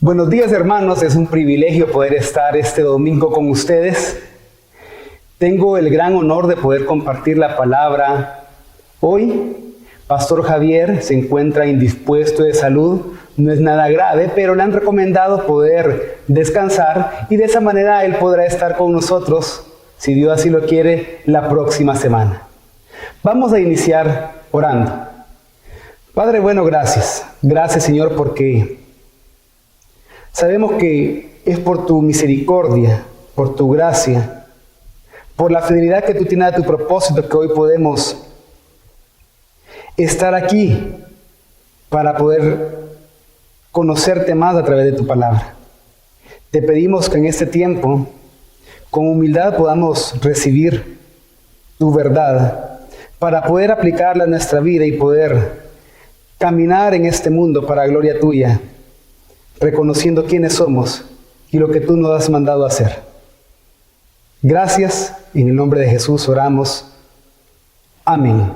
Buenos días, hermanos, es un privilegio poder estar este domingo con ustedes. Tengo el gran honor de poder compartir la palabra hoy. Pastor Javier se encuentra indispuesto de salud, no es nada grave, pero le han recomendado poder descansar y de esa manera él podrá estar con nosotros, si Dios así lo quiere, la próxima semana. Vamos a iniciar orando. Padre bueno, gracias. Gracias, Señor, porque sabemos que es por tu misericordia, por tu gracia, por la fidelidad que tú tienes a tu propósito que hoy podemos estar aquí para poder conocerte más a través de tu palabra. Te pedimos que en este tiempo, con humildad, podamos recibir tu verdad para poder aplicarla a nuestra vida y poder caminar en este mundo para gloria tuya, reconociendo quiénes somos y lo que tú nos has mandado a hacer. Gracias, en el nombre de Jesús oramos. Amén.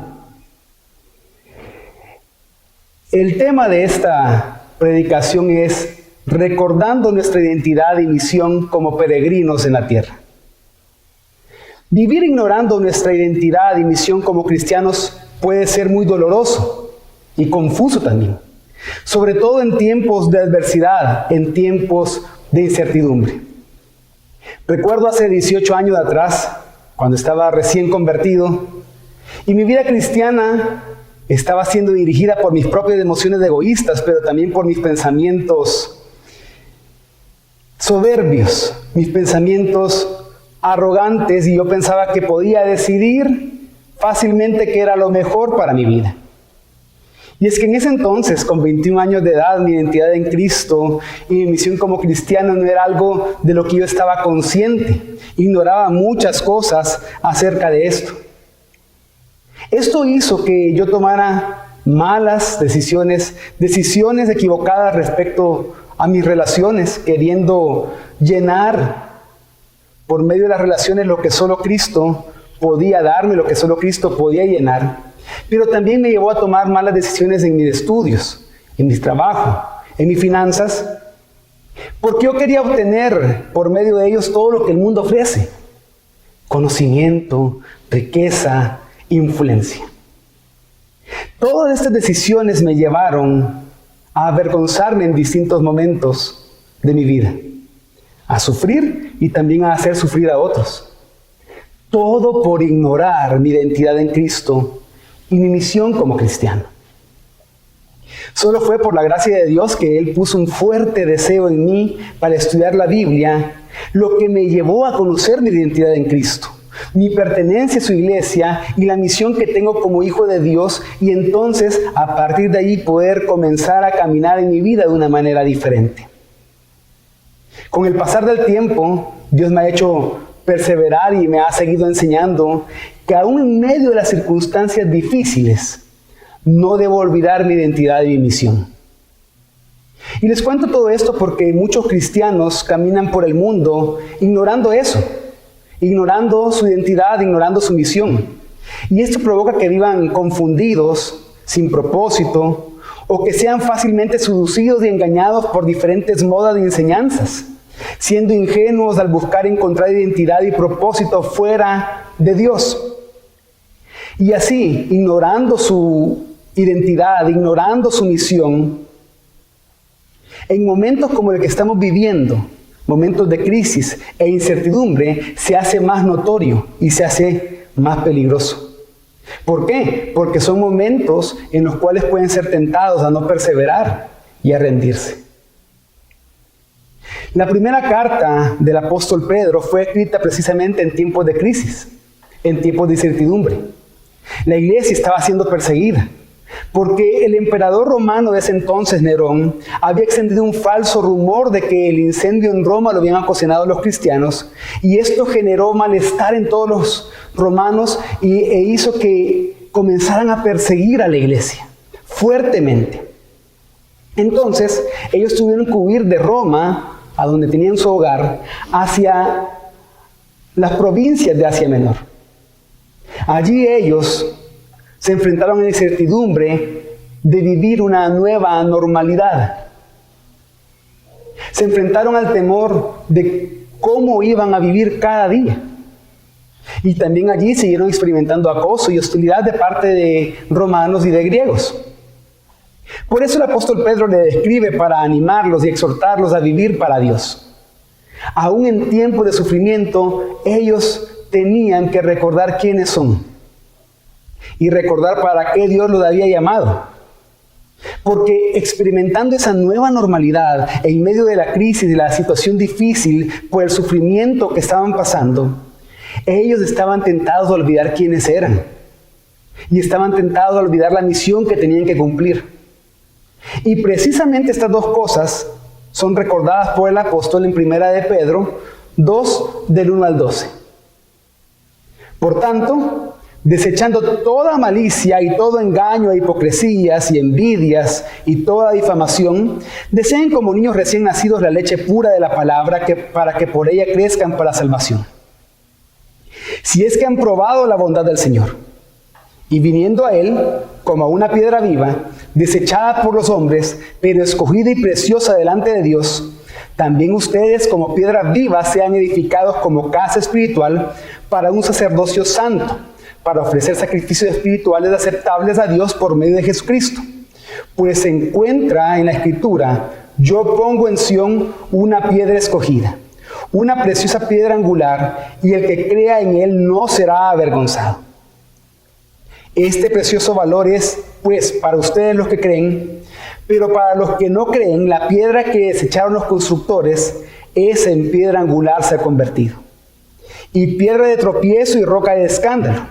El tema de esta predicación es recordando nuestra identidad y misión como peregrinos en la tierra. Vivir ignorando nuestra identidad y misión como cristianos puede ser muy doloroso y confuso también, sobre todo en tiempos de adversidad, en tiempos de incertidumbre. Recuerdo hace 18 años atrás, cuando estaba recién convertido, y mi vida cristiana estaba siendo dirigida por mis propias emociones egoístas, pero también por mis pensamientos soberbios, mis pensamientos arrogantes, y yo pensaba que podía decidir fácilmente qué era lo mejor para mi vida. Y es que en ese entonces, con 21 años de edad, mi identidad en Cristo y mi misión como cristiano no era algo de lo que yo estaba consciente. Ignoraba muchas cosas acerca de esto. Esto hizo que yo tomara malas decisiones equivocadas respecto a mis relaciones, queriendo llenar por medio de las relaciones lo que solo Cristo podía darme, lo que solo Cristo podía llenar. Pero también me llevó a tomar malas decisiones en mis estudios, en mi trabajo, en mis finanzas, porque yo quería obtener por medio de ellos todo lo que el mundo ofrece: conocimiento, riqueza, influencia. Todas estas decisiones me llevaron a avergonzarme en distintos momentos de mi vida, a sufrir y también a hacer sufrir a otros. Todo por ignorar mi identidad en Cristo y mi misión como cristiano. Solo fue por la gracia de Dios que Él puso un fuerte deseo en mí para estudiar la Biblia, lo que me llevó a conocer mi identidad en Cristo, mi pertenencia a su iglesia y la misión que tengo como hijo de Dios, y entonces a partir de ahí poder comenzar a caminar en mi vida de una manera diferente. Con el pasar del tiempo, Dios me ha hecho perseverar y me ha seguido enseñando que aún en medio de las circunstancias difíciles, no debo olvidar mi identidad y mi misión. Y les cuento todo esto porque muchos cristianos caminan por el mundo ignorando eso, ignorando su identidad, ignorando su misión. Y esto provoca que vivan confundidos, sin propósito, o que sean fácilmente seducidos y engañados por diferentes modas de enseñanzas, siendo ingenuos al buscar encontrar identidad y propósito fuera de Dios. Y así, ignorando su identidad, ignorando su misión, en momentos como el que estamos viviendo, momentos de crisis e incertidumbre, se hace más notorio y se hace más peligroso. ¿Por qué? Porque son momentos en los cuales pueden ser tentados a no perseverar y a rendirse. La primera carta del apóstol Pedro fue escrita precisamente en tiempos de crisis, en tiempos de incertidumbre. La iglesia estaba siendo perseguida porque el emperador romano de ese entonces, Nerón, había extendido un falso rumor de que el incendio en Roma lo habían ocasionado los cristianos, y esto generó malestar en todos los romanos e hizo que comenzaran a perseguir a la iglesia fuertemente. Entonces ellos tuvieron que huir de Roma, a donde tenían su hogar, hacia las provincias de Asia Menor. Allí ellos se enfrentaron a la incertidumbre de vivir una nueva normalidad. Se enfrentaron al temor de cómo iban a vivir cada día. Y también allí siguieron experimentando acoso y hostilidad de parte de romanos y de griegos. Por eso el apóstol Pedro le describe para animarlos y exhortarlos a vivir para Dios. Aún en tiempo de sufrimiento, ellos tenían que recordar quiénes son y recordar para qué Dios los había llamado. Porque experimentando esa nueva normalidad en medio de la crisis y la situación difícil por el sufrimiento que estaban pasando, ellos estaban tentados a olvidar quiénes eran y estaban tentados a olvidar la misión que tenían que cumplir. Y precisamente estas dos cosas son recordadas por el apóstol en 1 de Pedro 2, del 1 al 12. Por tanto, desechando toda malicia y todo engaño e hipocresías y envidias y toda difamación, deseen como niños recién nacidos la leche pura de la palabra para que por ella crezcan para salvación. Si es que han probado la bondad del Señor, y viniendo a Él como a una piedra viva, desechada por los hombres, pero escogida y preciosa delante de Dios, también ustedes como piedras vivas sean edificados como casa espiritual para un sacerdocio santo, para ofrecer sacrificios espirituales aceptables a Dios por medio de Jesucristo. Pues se encuentra en la Escritura: yo pongo en Sión una piedra escogida, una preciosa piedra angular, y el que crea en Él no será avergonzado. Este precioso valor es, pues, para ustedes los que creen, pero para los que no creen, la piedra que desecharon los constructores, esa en piedra angular se ha convertido, y piedra de tropiezo y roca de escándalo.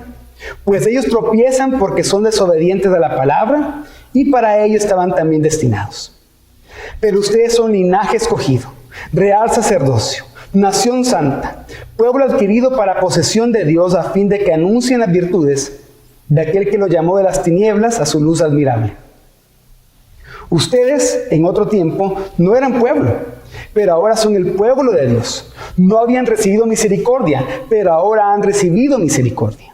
Pues ellos tropiezan porque son desobedientes a la palabra, y para ello estaban también destinados. Pero ustedes son linaje escogido, real sacerdocio, nación santa, pueblo adquirido para posesión de Dios, a fin de que anuncien las virtudes de aquel que lo llamó de las tinieblas a su luz admirable. Ustedes, en otro tiempo, no eran pueblo, pero ahora son el pueblo de Dios. No habían recibido misericordia, pero ahora han recibido misericordia.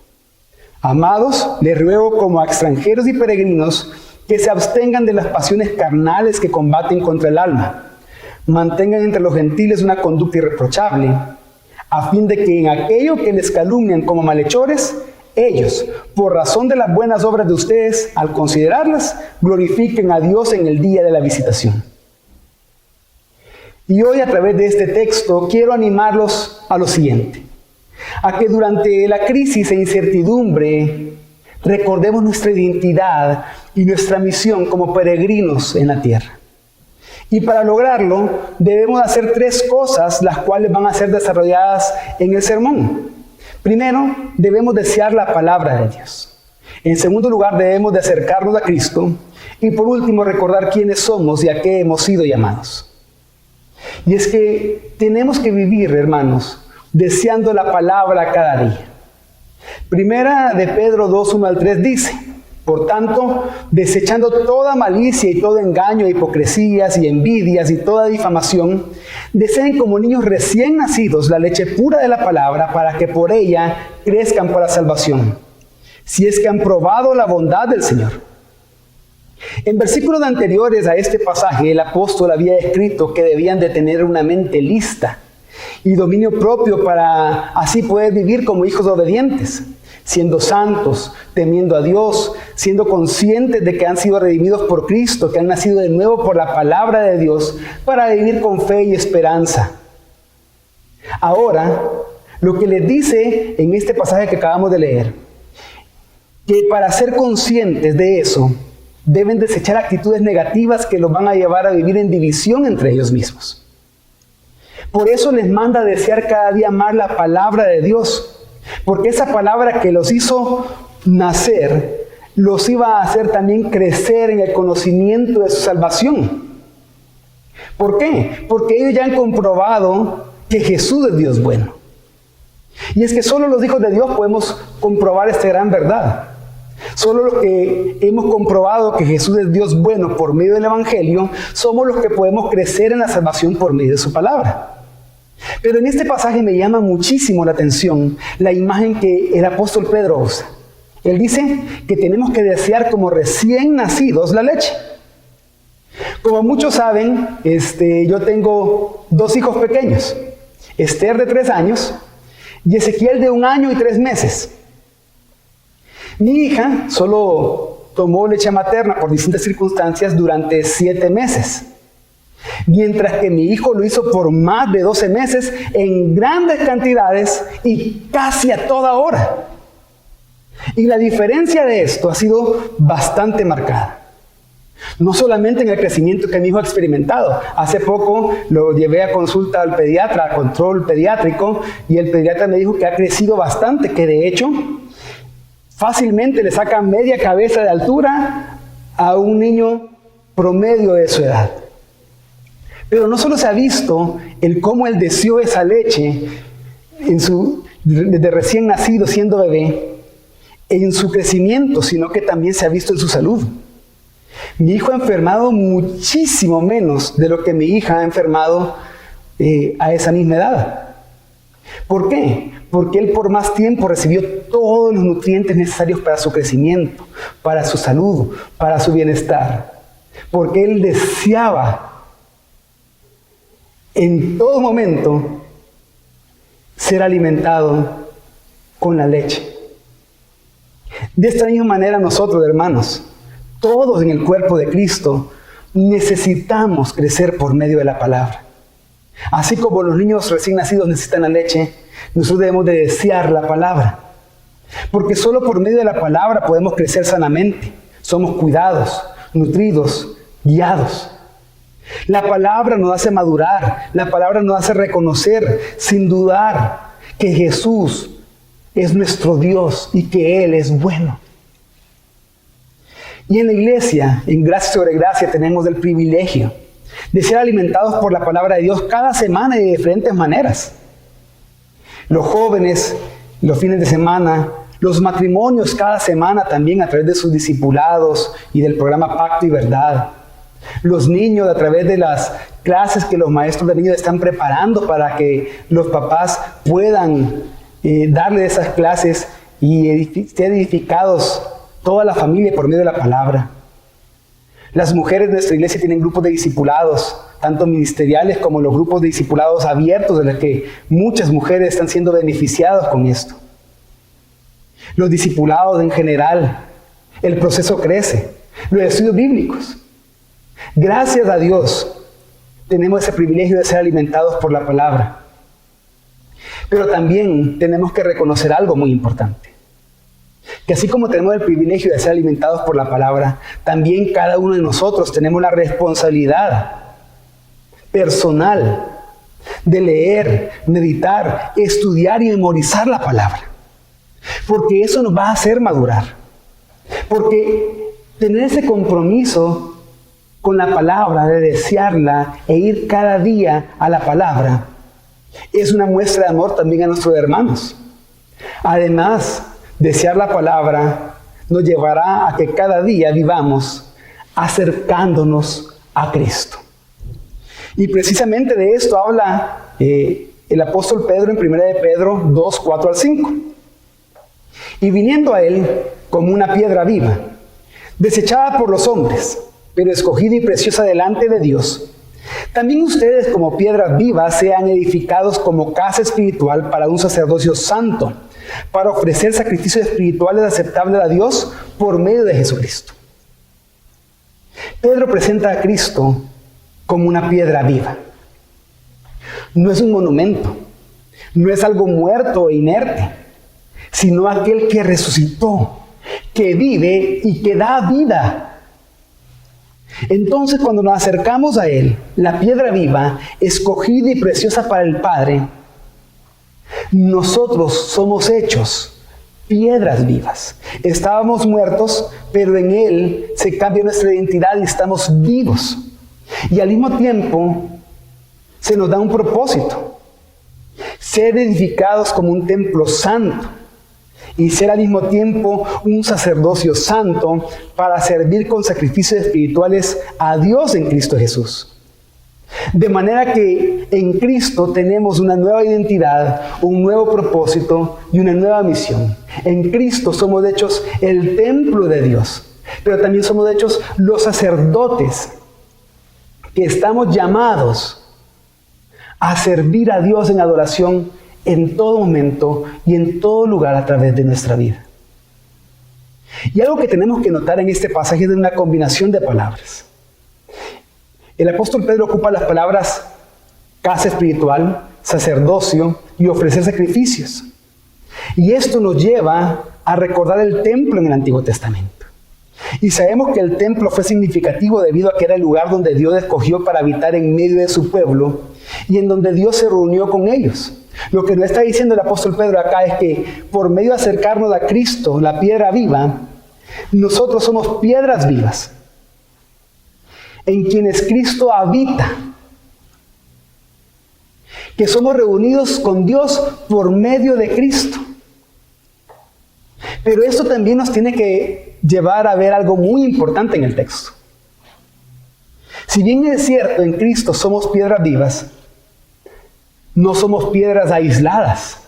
Amados, les ruego como a extranjeros y peregrinos que se abstengan de las pasiones carnales que combaten contra el alma. Mantengan entre los gentiles una conducta irreprochable, a fin de que en aquello que les calumnian como malhechores, ellos, por razón de las buenas obras de ustedes, al considerarlas, glorifiquen a Dios en el día de la visitación. Y hoy, a través de este texto, quiero animarlos a lo siguiente: a que durante la crisis e incertidumbre recordemos nuestra identidad y nuestra misión como peregrinos en la tierra. Y para lograrlo, debemos hacer 3 cosas, las cuales van a ser desarrolladas en el sermón. Primero, debemos desear la palabra de Dios. En segundo lugar, debemos de acercarnos a Cristo. Y por último, recordar quiénes somos y a qué hemos sido llamados. Y es que tenemos que vivir, hermanos, deseando la palabra cada día. Primera de Pedro 2, 1 al 3 dice: por tanto, desechando toda malicia y todo engaño, hipocresías y envidias y toda difamación, deseen como niños recién nacidos la leche pura de la palabra para que por ella crezcan para salvación, si es que han probado la bondad del Señor. En versículos anteriores a este pasaje, el apóstol había escrito que debían de tener una mente lista y dominio propio para así poder vivir como hijos obedientes, siendo santos, temiendo a Dios, siendo conscientes de que han sido redimidos por Cristo, que han nacido de nuevo por la palabra de Dios, para vivir con fe y esperanza. Ahora, lo que les dice en este pasaje que acabamos de leer, que para ser conscientes de eso, deben desechar actitudes negativas que los van a llevar a vivir en división entre ellos mismos. Por eso les manda a desear cada día más la palabra de Dios, porque esa palabra que los hizo nacer, los iba a hacer también crecer en el conocimiento de su salvación. ¿Por qué? Porque ellos ya han comprobado que Jesús es Dios bueno. Y es que solo los hijos de Dios podemos comprobar esta gran verdad. Solo los que hemos comprobado que Jesús es Dios bueno por medio del Evangelio, somos los que podemos crecer en la salvación por medio de su palabra. Pero en este pasaje me llama muchísimo la atención la imagen que el apóstol Pedro usa. Él dice que tenemos que desear como recién nacidos la leche. Como muchos saben, yo tengo 2 hijos pequeños, Esther de 3 años y Ezequiel de 1 año y 3 meses. Mi hija solo tomó leche materna por distintas circunstancias durante 7 meses, mientras que mi hijo lo hizo por más de 12 meses en grandes cantidades y casi a toda hora. Y la diferencia de esto ha sido bastante marcada. No solamente en el crecimiento que mi hijo ha experimentado. Hace poco lo llevé a consulta al pediatra, a control pediátrico, y el pediatra me dijo que ha crecido bastante, que de hecho fácilmente le saca media cabeza de altura a un niño promedio de su edad. Pero no solo se ha visto el cómo él deseó esa leche desde recién nacido, siendo bebé, en su crecimiento, sino que también se ha visto en su salud. Mi hijo ha enfermado muchísimo menos de lo que mi hija ha enfermado a esa misma edad. ¿Por qué? Porque él por más tiempo recibió todos los nutrientes necesarios para su crecimiento, para su salud, para su bienestar. Porque él deseaba en todo momento ser alimentado con la leche. De esta misma manera nosotros, hermanos, todos en el cuerpo de Cristo, necesitamos crecer por medio de la palabra. Así como los niños recién nacidos necesitan la leche, nosotros debemos de desear la palabra. Porque solo por medio de la palabra podemos crecer sanamente. Somos cuidados, nutridos, guiados. La palabra nos hace madurar, la palabra nos hace reconocer sin dudar que Jesús es nuestro Dios y que Él es bueno. Y en la iglesia, en Gracia sobre Gracia, tenemos el privilegio de ser alimentados por la palabra de Dios cada semana y de diferentes maneras. Los jóvenes, los fines de semana, los matrimonios cada semana también a través de sus discipulados y del programa Pacto y Verdad. Los niños a través de las clases que los maestros de niños están preparando para que los papás puedan darle esas clases y ser edificados toda la familia por medio de la palabra. Las mujeres de nuestra iglesia tienen grupos de discipulados, tanto ministeriales como los grupos de discipulados abiertos, de los que muchas mujeres están siendo beneficiadas con esto. Los discipulados en general, el proceso crece, los estudios bíblicos. Gracias a Dios tenemos ese privilegio de ser alimentados por la palabra. Pero también tenemos que reconocer algo muy importante. Que así como tenemos el privilegio de ser alimentados por la palabra, también cada uno de nosotros tenemos la responsabilidad personal de leer, meditar, estudiar y memorizar la palabra. Porque eso nos va a hacer madurar. Porque tener ese compromiso con la palabra, de desearla e ir cada día a la palabra, es una muestra de amor también a nuestros hermanos. Además, desear la palabra nos llevará a que cada día vivamos acercándonos a Cristo. Y precisamente de esto habla el apóstol Pedro en 1 de Pedro 2, 4 al 5. Y viniendo a él como una piedra viva, desechada por los hombres, pero escogida y preciosa delante de Dios, también ustedes como piedras vivas sean edificados como casa espiritual para un sacerdocio santo, para ofrecer sacrificios espirituales aceptables a Dios por medio de Jesucristo. Pedro presenta a Cristo como una piedra viva. No es un monumento, no es algo muerto e inerte, sino aquel que resucitó, que vive y que da vida. Entonces, cuando nos acercamos a Él, la piedra viva, escogida y preciosa para el Padre, nosotros somos hechos piedras vivas. Estábamos muertos, pero en Él se cambia nuestra identidad y estamos vivos. Y al mismo tiempo, se nos da un propósito: ser edificados como un templo santo y ser al mismo tiempo un sacerdocio santo para servir con sacrificios espirituales a Dios en Cristo Jesús. De manera que en Cristo tenemos una nueva identidad, un nuevo propósito y una nueva misión. En Cristo somos hechos el templo de Dios, pero también somos hechos los sacerdotes que estamos llamados a servir a Dios en adoración en todo momento y en todo lugar a través de nuestra vida. Y algo que tenemos que notar en este pasaje es una combinación de palabras. El apóstol Pedro ocupa las palabras casa espiritual, sacerdocio y ofrecer sacrificios. Y esto nos lleva a recordar el templo en el Antiguo Testamento. Y sabemos que el templo fue significativo debido a que era el lugar donde Dios escogió para habitar en medio de su pueblo y en donde Dios se reunió con ellos. Lo que nos está diciendo el apóstol Pedro acá es que por medio de acercarnos a Cristo, la piedra viva, nosotros somos piedras vivas, en quienes Cristo habita, que somos reunidos con Dios por medio de Cristo. Pero esto también nos tiene que llevar a ver algo muy importante en el texto. Si bien es cierto, en Cristo somos piedras vivas, no somos piedras aisladas.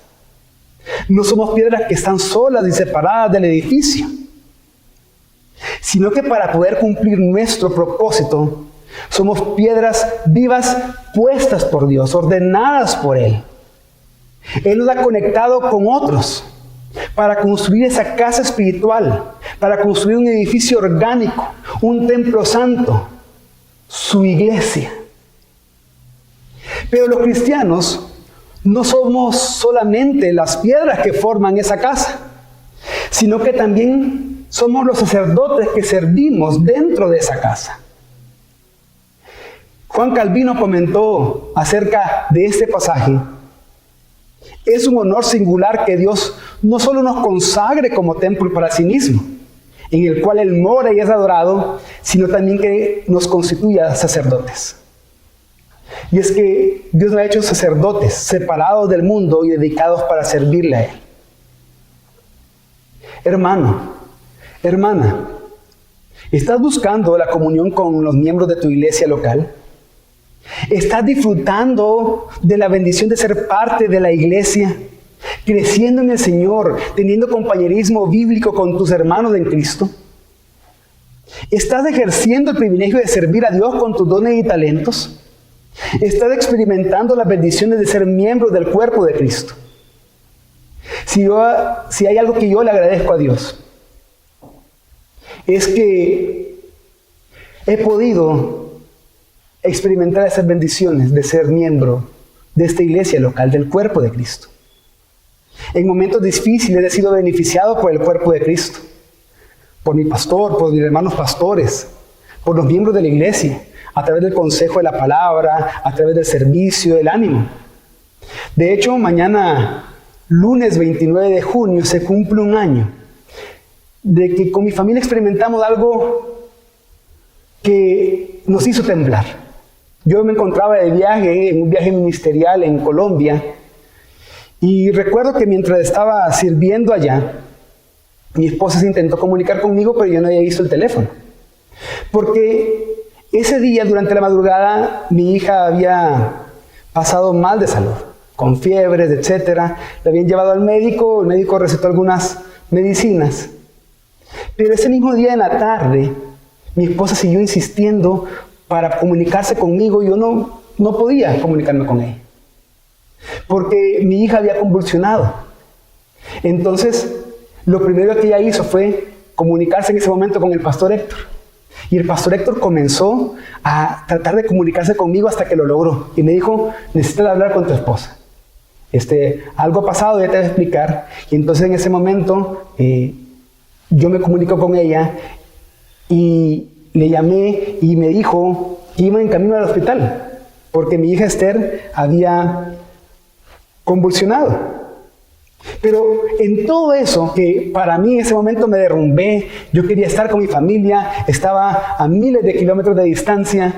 No somos piedras que están solas y separadas del edificio. Sino que para poder cumplir nuestro propósito, somos piedras vivas puestas por Dios, ordenadas por Él. Él nos ha conectado con otros para construir esa casa espiritual, para construir un edificio orgánico, un templo santo, su iglesia. Pero los cristianos no somos solamente las piedras que forman esa casa, sino que también somos los sacerdotes que servimos dentro de esa casa. Juan Calvino comentó acerca de este pasaje: es un honor singular que Dios no solo nos consagre como templo para sí mismo, en el cual Él mora y es adorado, sino también que nos constituya sacerdotes. Y es que Dios nos ha hecho sacerdotes, separados del mundo y dedicados para servirle a Él. Hermano, hermana, ¿estás buscando la comunión con los miembros de tu iglesia local? ¿Estás disfrutando de la bendición de ser parte de la iglesia, creciendo en el Señor, teniendo compañerismo bíblico con tus hermanos en Cristo? ¿Estás ejerciendo el privilegio de servir a Dios con tus dones y talentos? ¿Estás experimentando las bendiciones de ser miembro del cuerpo de Cristo? Si hay algo que yo le agradezco a Dios, es que he podido experimentar esas bendiciones de ser miembro de esta iglesia local, del cuerpo de Cristo. En momentos difíciles he sido beneficiado por el cuerpo de Cristo, por mi pastor, por mis hermanos pastores, por los miembros de la iglesia, a través del consejo de la palabra, a través del servicio, del ánimo. De hecho, mañana, lunes 29 de junio, se cumple un año de que con mi familia experimentamos algo que nos hizo temblar. Yo me encontraba de viaje, en un viaje ministerial en Colombia, y recuerdo que mientras estaba sirviendo allá, mi esposa se intentó comunicar conmigo, pero yo no había visto el teléfono. Porque ese día, durante la madrugada, mi hija había pasado mal de salud, con fiebres, etc. La habían llevado al médico, el médico recetó algunas medicinas. Pero ese mismo día en la tarde, mi esposa siguió insistiendo para comunicarse conmigo. Yo no podía comunicarme con ella, porque mi hija había convulsionado. Entonces, lo primero que ella hizo fue comunicarse en ese momento con el pastor Héctor. Y el pastor Héctor comenzó a tratar de comunicarse conmigo hasta que lo logró. Y me dijo: necesitas hablar con tu esposa. Algo ha pasado, ya te voy a explicar. Y entonces en ese momento yo me comunico con ella y le llamé y me dijo que iba en camino al hospital porque mi hija Esther había convulsionado. Pero en todo eso, que para mí en ese momento me derrumbé, yo quería estar con mi familia, estaba a miles de kilómetros de distancia,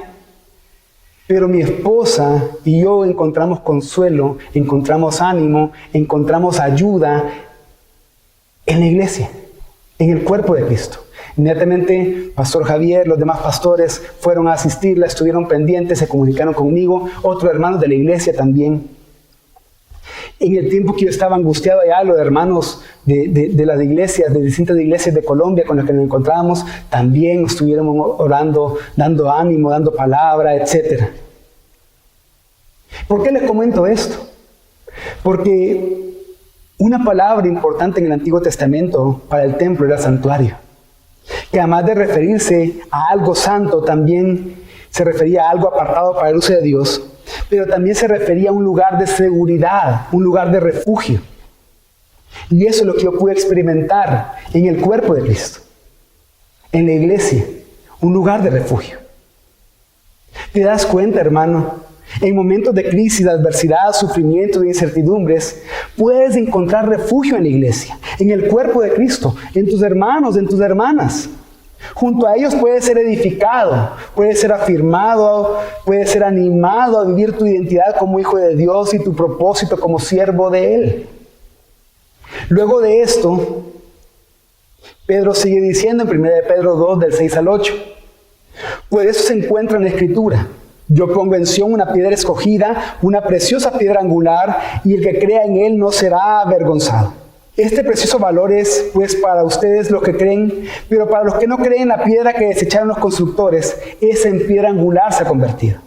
pero mi esposa y yo encontramos consuelo, encontramos ánimo, encontramos ayuda en la iglesia, en el cuerpo de Cristo. Inmediatamente, Pastor Javier, los demás pastores fueron a asistirla, estuvieron pendientes, se comunicaron conmigo, otros hermanos de la iglesia también. En el tiempo que yo estaba angustiado allá, los hermanos de las iglesias, de distintas iglesias de Colombia con las que nos encontrábamos, también estuvieron orando, dando ánimo, dando palabra, etc. ¿Por qué les comento esto? Porque una palabra importante en el Antiguo Testamento para el templo era santuario, que además de referirse a algo santo, también se refería a algo apartado para el uso de Dios, pero también se refería a un lugar de seguridad, un lugar de refugio. Y eso es lo que yo pude experimentar en el cuerpo de Cristo, en la iglesia, un lugar de refugio. ¿Te das cuenta, hermano? En momentos de crisis, de adversidad, sufrimiento, de incertidumbres, puedes encontrar refugio en la iglesia, en el cuerpo de Cristo, en tus hermanos, en tus hermanas. Junto a ellos puedes ser edificado, puedes ser afirmado, puedes ser animado a vivir tu identidad como hijo de Dios y tu propósito como siervo de Él. Luego de esto, Pedro sigue diciendo en 1 Pedro 2, del 6 al 8, pues eso se encuentra en la Escritura. Yo pongo en Sión una piedra escogida, una preciosa piedra angular, y el que crea en Él no será avergonzado. Este precioso valor es, pues, para ustedes los que creen, pero para los que no creen, la piedra que desecharon los constructores, esa en piedra angular se ha convertido.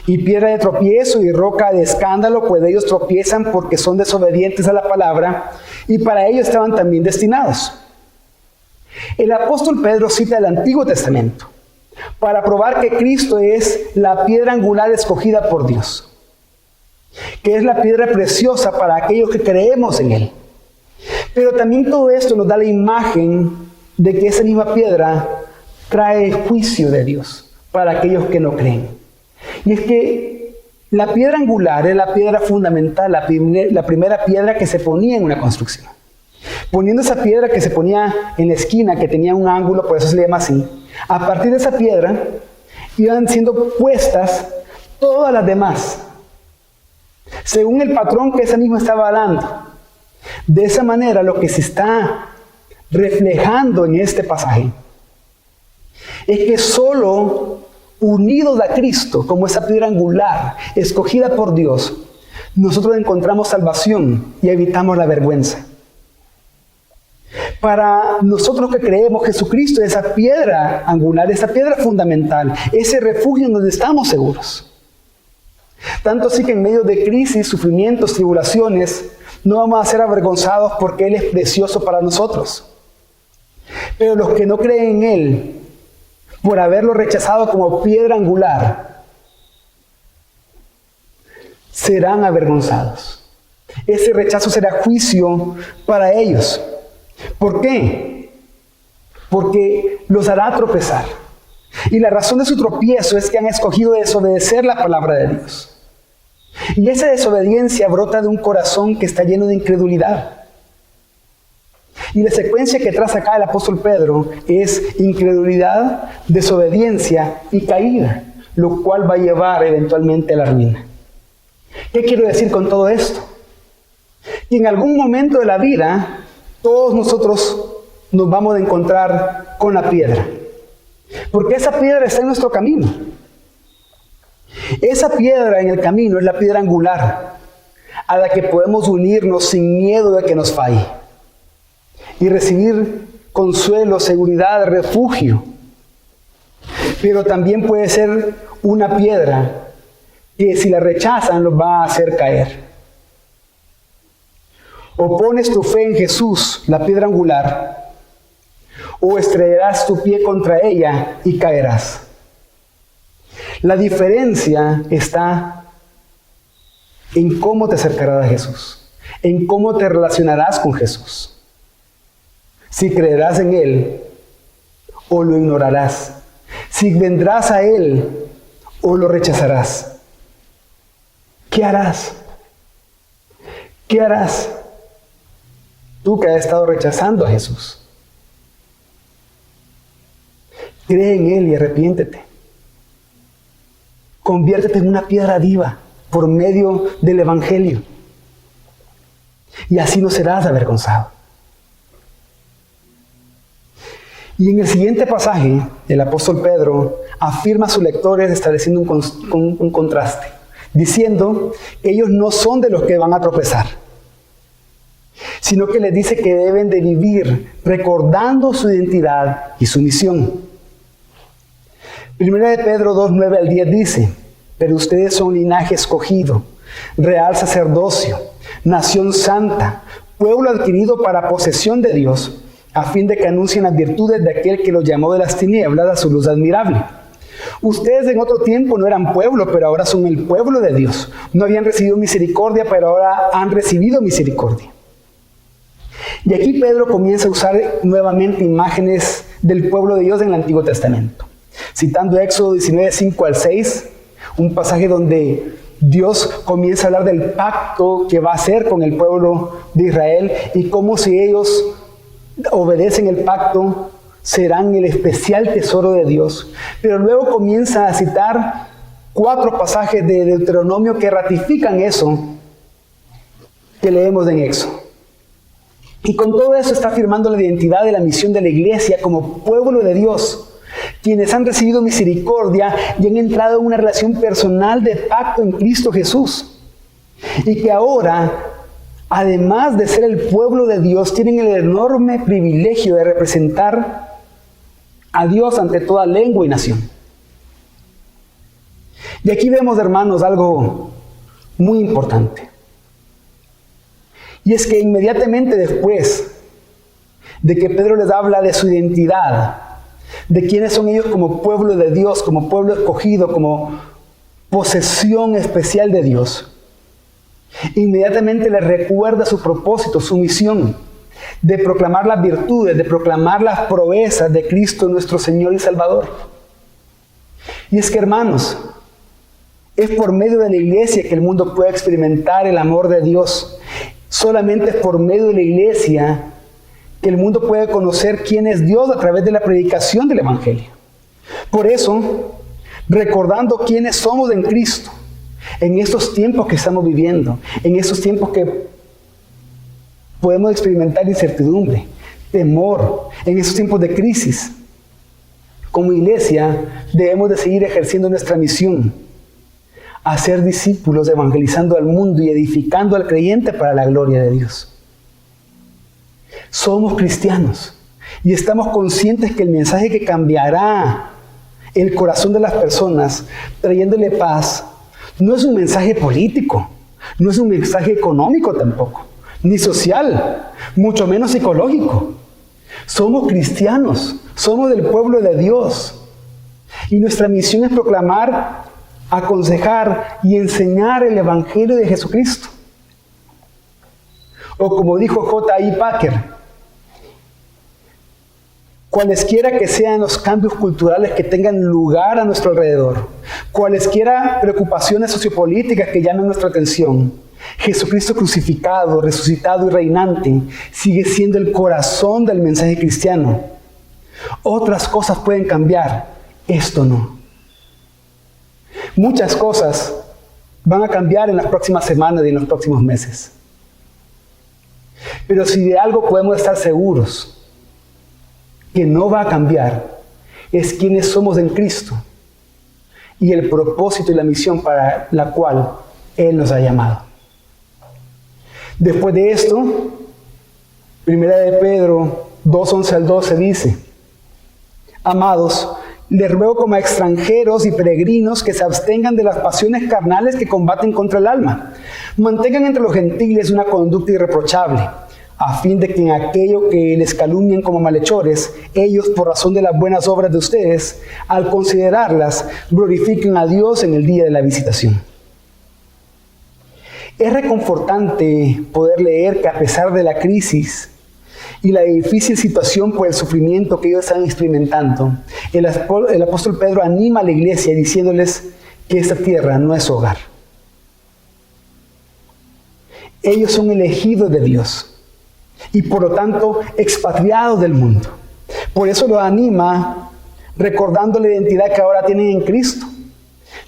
Y piedra de tropiezo y roca de escándalo, pues ellos tropiezan porque son desobedientes a la palabra, y para ello estaban también destinados. El apóstol Pedro cita el Antiguo Testamento para probar que Cristo es la piedra angular escogida por Dios, que es la piedra preciosa para aquellos que creemos en Él. Pero también todo esto nos da la imagen de que esa misma piedra trae el juicio de Dios para aquellos que no creen. Y es que la piedra angular es la piedra fundamental, la primera piedra que se ponía en una construcción. Poniendo esa piedra que se ponía en la esquina, que tenía un ángulo, por eso se le llama así, a partir de esa piedra iban siendo puestas todas las demás, según el patrón que esa misma estaba dando. De esa manera, lo que se está reflejando en este pasaje es que solo unidos a Cristo, como esa piedra angular, escogida por Dios, nosotros encontramos salvación y evitamos la vergüenza. Para nosotros que creemos, Jesucristo es esa piedra angular, esa piedra fundamental, ese refugio en donde estamos seguros. Tanto así que en medio de crisis, sufrimientos, tribulaciones, no vamos a ser avergonzados porque Él es precioso para nosotros. Pero los que no creen en Él, por haberlo rechazado como piedra angular, serán avergonzados. Ese rechazo será juicio para ellos. ¿Por qué? Porque los hará tropezar. Y la razón de su tropiezo es que han escogido desobedecer la palabra de Dios. Y esa desobediencia brota de un corazón que está lleno de incredulidad. Y la secuencia que traza acá el apóstol Pedro es incredulidad, desobediencia y caída, lo cual va a llevar eventualmente a la ruina. ¿Qué quiero decir con todo esto? Que en algún momento de la vida, todos nosotros nos vamos a encontrar con la piedra. Porque esa piedra está en nuestro camino. Esa piedra en el camino es la piedra angular, a la que podemos unirnos sin miedo de que nos falle. Y recibir consuelo, seguridad, refugio. Pero también puede ser una piedra que si la rechazan los va a hacer caer. O pones tu fe en Jesús, la piedra angular, o estrellarás tu pie contra ella y caerás. La diferencia está en cómo te acercarás a Jesús, en cómo te relacionarás con Jesús. Si creerás en Él o lo ignorarás. Si vendrás a Él o lo rechazarás. ¿Qué harás? ¿Qué harás? Tú que has estado rechazando a Jesús. Cree en Él y arrepiéntete. Conviértete en una piedra viva por medio del Evangelio. Y así no serás avergonzado. Y en el siguiente pasaje, el apóstol Pedro afirma a sus lectores estableciendo un contraste. diciendo que ellos no son de los que van a tropezar, sino que les dice que deben de vivir recordando su identidad y su misión. Primera de Pedro 2, 9 al 10 dice: pero ustedes son linaje escogido, real sacerdocio, nación santa, pueblo adquirido para posesión de Dios, a fin de que anuncien las virtudes de aquel que los llamó de las tinieblas a su luz admirable. Ustedes en otro tiempo no eran pueblo, pero ahora son el pueblo de Dios. No habían recibido misericordia, pero ahora han recibido misericordia. Y aquí Pedro comienza a usar nuevamente imágenes del pueblo de Dios en el Antiguo Testamento. Citando Éxodo 19, 5 al 6, un pasaje donde Dios comienza a hablar del pacto que va a hacer con el pueblo de Israel y cómo si ellos obedecen el pacto serán el especial tesoro de Dios. Pero luego comienza a citar 4 pasajes de Deuteronomio que ratifican eso que leemos en Éxodo. Y con todo eso está afirmando la identidad de la misión de la iglesia como pueblo de Dios, quienes han recibido misericordia y han entrado en una relación personal de pacto en Cristo Jesús. Y que ahora, además de ser el pueblo de Dios, tienen el enorme privilegio de representar a Dios ante toda lengua y nación. Y aquí vemos, hermanos, algo muy importante. Y es que inmediatamente después de que Pedro les habla de su identidad, de quiénes son ellos como pueblo de Dios, como pueblo escogido, como posesión especial de Dios, inmediatamente les recuerda su propósito, su misión, de proclamar las virtudes, de proclamar las proezas de Cristo nuestro Señor y Salvador. Y es que, hermanos, es por medio de la iglesia que el mundo puede experimentar el amor de Dios. Solamente es por medio de la iglesia que el mundo puede conocer quién es Dios a través de la predicación del Evangelio. Por eso, recordando quiénes somos en Cristo, en estos tiempos que estamos viviendo, en estos tiempos que podemos experimentar incertidumbre, temor, en estos tiempos de crisis, como iglesia debemos de seguir ejerciendo nuestra misión, hacer discípulos, evangelizando al mundo y edificando al creyente para la gloria de Dios. Somos cristianos y estamos conscientes que el mensaje que cambiará el corazón de las personas, trayéndole paz, no es un mensaje político, no es un mensaje económico tampoco, ni social, mucho menos psicológico. Somos cristianos, somos del pueblo de Dios y nuestra misión es proclamar, aconsejar y enseñar el Evangelio de Jesucristo. O como dijo J.I. Packer, cualesquiera que sean los cambios culturales que tengan lugar a nuestro alrededor, cualesquiera preocupaciones sociopolíticas que llamen nuestra atención, Jesucristo crucificado, resucitado y reinante sigue siendo el corazón del mensaje cristiano. Otras cosas pueden cambiar, esto no. Muchas cosas van a cambiar en las próximas semanas y en los próximos meses. Pero si de algo podemos estar seguros que no va a cambiar, es quiénes somos en Cristo y el propósito y la misión para la cual Él nos ha llamado. Después de esto, Primera de Pedro 2, 11 al 12 dice: amados, les ruego como a extranjeros y peregrinos que se abstengan de las pasiones carnales que combaten contra el alma. Mantengan entre los gentiles una conducta irreprochable, a fin de que en aquello que les calumnian como malhechores, ellos, por razón de las buenas obras de ustedes, al considerarlas, glorifiquen a Dios en el día de la visitación. Es reconfortante poder leer que a pesar de la crisis y la difícil situación por el sufrimiento que ellos están experimentando, el apóstol Pedro anima a la iglesia diciéndoles que esta tierra no es su hogar. Ellos son elegidos de Dios y por lo tanto expatriados del mundo. Por eso los anima recordando la identidad que ahora tienen en Cristo.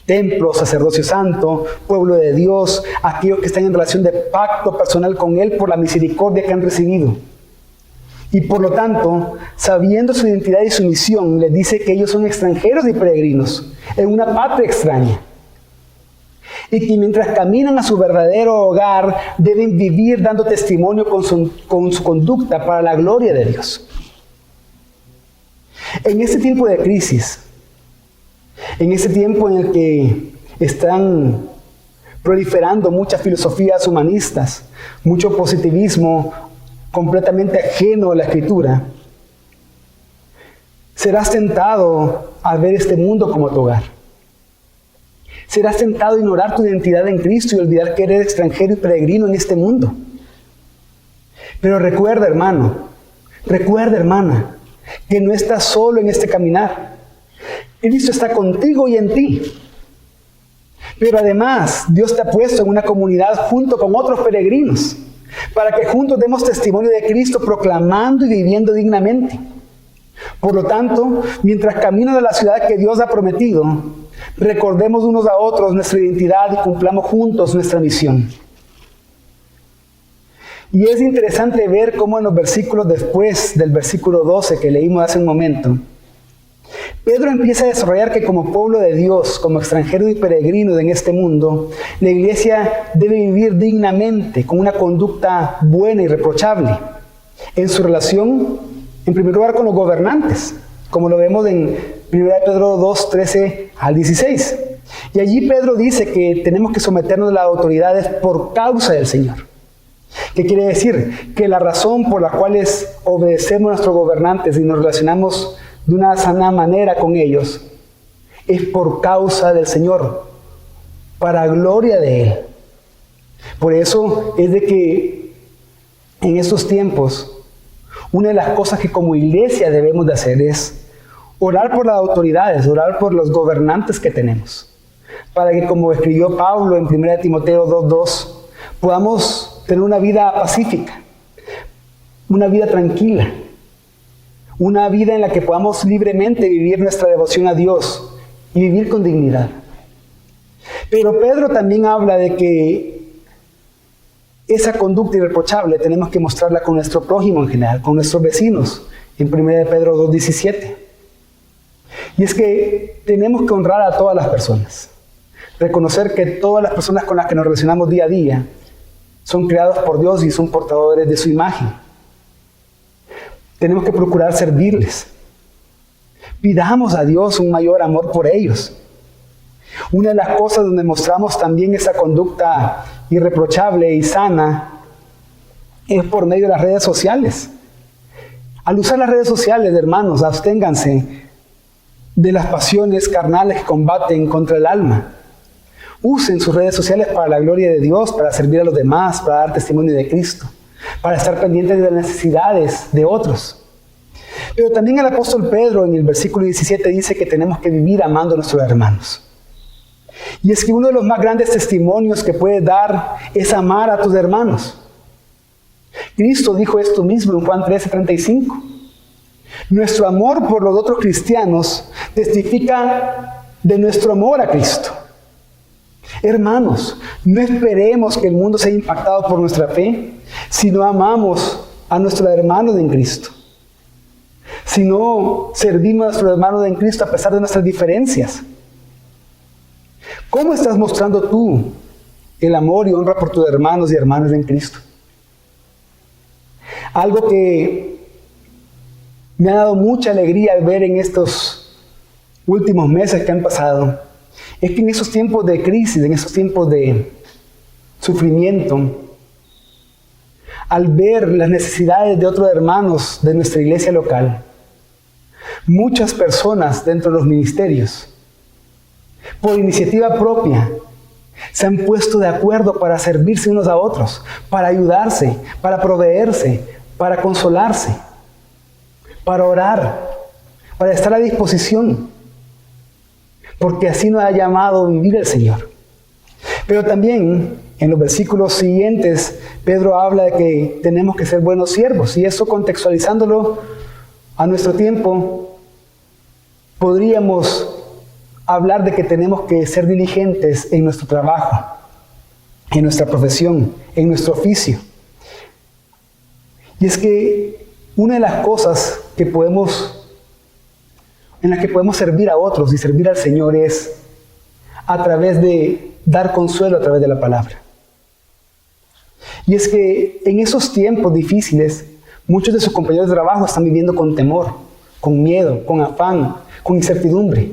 Templo, sacerdocio santo, pueblo de Dios, aquellos que están en relación de pacto personal con Él por la misericordia que han recibido. Y por lo tanto, sabiendo su identidad y su misión, les dice que ellos son extranjeros y peregrinos en una patria extraña. y que mientras caminan a su verdadero hogar deben vivir dando testimonio con su conducta para la gloria de Dios. En este tiempo de crisis, en este tiempo en el que están proliferando muchas filosofías humanistas, mucho positivismo completamente ajeno a la Escritura, serás tentado a ver este mundo como tu hogar. Serás tentado a ignorar tu identidad en Cristo y olvidar que eres extranjero y peregrino en este mundo. Pero recuerda, hermano, recuerda, hermana, que no estás solo en este caminar. Cristo está contigo y en ti. Pero además, Dios te ha puesto en una comunidad junto con otros peregrinos, para que juntos demos testimonio de Cristo, proclamando y viviendo dignamente. Por lo tanto, mientras camino de la ciudad que Dios ha prometido, recordemos unos a otros nuestra identidad y cumplamos juntos nuestra misión. Y es interesante ver cómo en los versículos después del versículo 12 que leímos hace un momento, Pedro empieza a desarrollar que como pueblo de Dios, como extranjero y peregrino en este mundo, la iglesia debe vivir dignamente, con una conducta buena y reprochable, en su relación, en primer lugar, con los gobernantes, como lo vemos en 1 Pedro 2, 13 al 16. Y allí Pedro dice que tenemos que someternos a las autoridades por causa del Señor. ¿Qué quiere decir? Que la razón por la cual obedecemos a nuestros gobernantes y nos relacionamos de una sana manera con ellos es por causa del Señor, para gloria de Él. Por eso es de que en estos tiempos una de las cosas que como iglesia debemos de hacer es orar por las autoridades, orar por los gobernantes que tenemos, para que, como escribió Pablo en 1 Timoteo 2:2, podamos tener una vida pacífica, una vida tranquila, una vida en la que podamos libremente vivir nuestra devoción a Dios y vivir con dignidad. Pero Pedro también habla de que esa conducta irreprochable tenemos que mostrarla con nuestro prójimo en general, con nuestros vecinos, en 1 Pedro 2:17. Y es que tenemos que honrar a todas las personas, reconocer que todas las personas con las que nos relacionamos día a día son creados por Dios y son portadores de su imagen. Tenemos que procurar servirles. Pidamos a Dios un mayor amor por ellos. Una de las cosas donde mostramos también esa conducta irreprochable y sana es por medio de las redes sociales. Al usar las redes sociales, hermanos, absténganse de las pasiones carnales que combaten contra el alma. Usen sus redes sociales para la gloria de Dios, para servir a los demás, para dar testimonio de Cristo, para estar pendientes de las necesidades de otros. Pero también el apóstol Pedro en el versículo 17 dice que tenemos que vivir amando a nuestros hermanos. Y es que uno de los más grandes testimonios que puedes dar es amar a tus hermanos. Cristo dijo esto mismo en Juan 13:35. Nuestro amor por los otros cristianos testifica de nuestro amor a Cristo. Hermanos, no esperemos que el mundo sea impactado por nuestra fe, si no amamos a nuestros hermanos en Cristo. Si no servimos a nuestros hermanos en Cristo a pesar de nuestras diferencias. ¿Cómo estás mostrando tú el amor y honra por tus hermanos y hermanas en Cristo? Algo que me ha dado mucha alegría al ver en estos últimos meses que han pasado es que en esos tiempos de crisis, en esos tiempos de sufrimiento, al ver las necesidades de otros hermanos de nuestra iglesia local, muchas personas dentro de los ministerios, por iniciativa propia, se han puesto de acuerdo para servirse unos a otros, para ayudarse, para proveerse, para consolarse, para orar, para estar a disposición, porque así nos ha llamado a vivir el Señor. Pero también en los versículos siguientes, Pedro habla de que tenemos que ser buenos siervos, y eso contextualizándolo a nuestro tiempo, podríamos hablar de que tenemos que ser diligentes en nuestro trabajo, en nuestra profesión, en nuestro oficio. Y es que una de las cosas en las que podemos servir a otros y servir al Señor es a través de dar consuelo a través de la palabra. Y es que en esos tiempos difíciles, muchos de sus compañeros de trabajo están viviendo con temor, con miedo, con afán, con incertidumbre.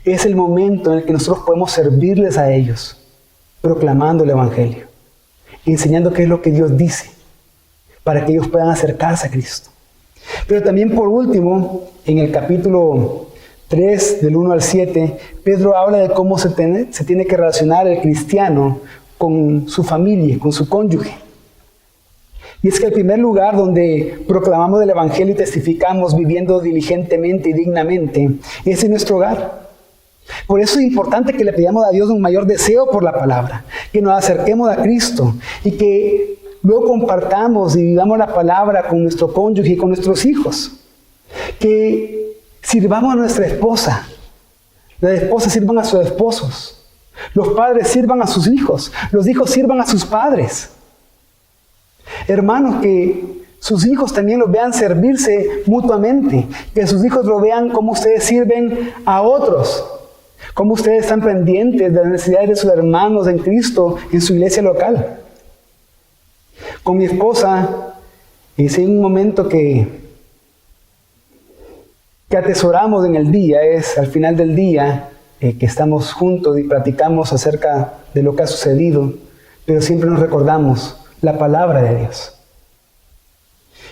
Es el momento en el que nosotros podemos servirles a ellos, proclamando el Evangelio, enseñando qué es lo que Dios dice, para que ellos puedan acercarse a Cristo. Pero también, por último, en el capítulo 3, del 1 al 7, Pedro habla de cómo se tiene que relacionar el cristiano con su familia, con su cónyuge. Y es que el primer lugar donde proclamamos el Evangelio y testificamos viviendo diligentemente y dignamente es en nuestro hogar. Por eso es importante que le pidamos a Dios un mayor deseo por la palabra, que nos acerquemos a Cristo y que luego compartamos y vivamos la palabra con nuestro cónyuge y con nuestros hijos. Que sirvamos a nuestra esposa, las esposas sirvan a sus esposos, los padres sirvan a sus hijos, los hijos sirvan a sus padres. Hermanos, que sus hijos también los vean servirse mutuamente, que sus hijos lo vean como ustedes sirven a otros, como ustedes están pendientes de las necesidades de sus hermanos en Cristo en su iglesia local. Con mi esposa hice un momento que atesoramos en el día, es al final del día que estamos juntos y platicamos acerca de lo que ha sucedido, pero siempre nos recordamos la palabra de Dios.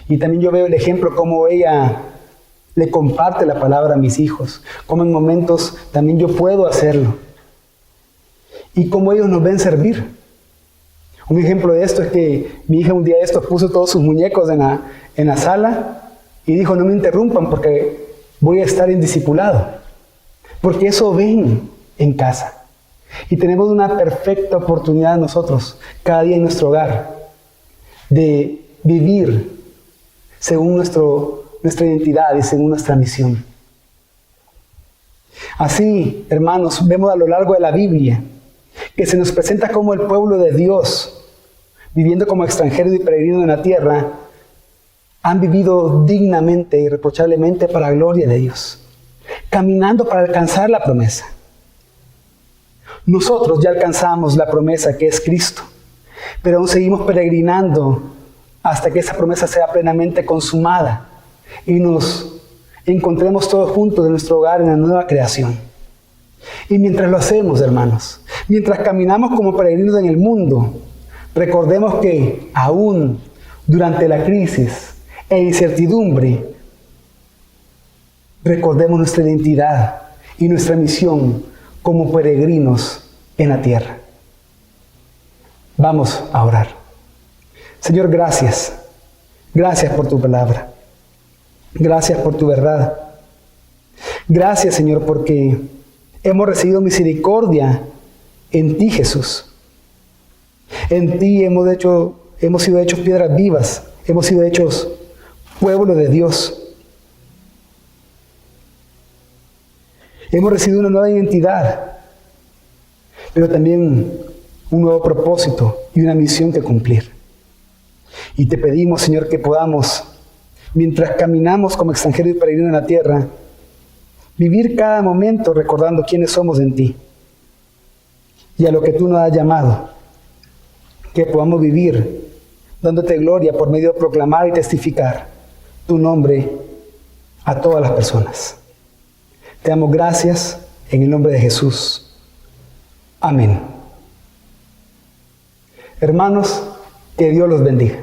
Y también yo veo el ejemplo como ella le comparte la palabra a mis hijos, como en momentos también yo puedo hacerlo, y como ellos nos ven servir. Un ejemplo de esto es que mi hija un día de estos puso todos sus muñecos en la sala y dijo: no me interrumpan porque voy a estar en discipulado. Porque eso ven en casa. Y tenemos una perfecta oportunidad nosotros, cada día en nuestro hogar, de vivir según nuestra identidad y según nuestra misión. Así, hermanos, vemos a lo largo de la Biblia que se nos presenta como el pueblo de Dios, viviendo como extranjeros y peregrinos en la tierra, han vivido dignamente y irreprochablemente para la gloria de Dios, caminando para alcanzar la promesa. Nosotros ya alcanzamos la promesa que es Cristo, pero aún seguimos peregrinando hasta que esa promesa sea plenamente consumada y nos encontremos todos juntos en nuestro hogar en la nueva creación. Y mientras lo hacemos, hermanos, mientras caminamos como peregrinos en el mundo, recordemos que aún durante la crisis e incertidumbre, recordemos nuestra identidad y nuestra misión como peregrinos en la tierra. Vamos a orar. Señor, gracias. Gracias por tu palabra. Gracias por tu verdad. Gracias, Señor, porque hemos recibido misericordia en ti, Jesús. En ti hemos sido hechos piedras vivas. Hemos sido hechos pueblo de Dios. Hemos recibido una nueva identidad, pero también un nuevo propósito y una misión que cumplir. Y te pedimos, Señor, que podamos, mientras caminamos como extranjeros y peregrinos en la tierra, vivir cada momento recordando quiénes somos en ti y a lo que tú nos has llamado. Que podamos vivir dándote gloria por medio de proclamar y testificar tu nombre a todas las personas. Te damos gracias en el nombre de Jesús. Amén. Hermanos, que Dios los bendiga.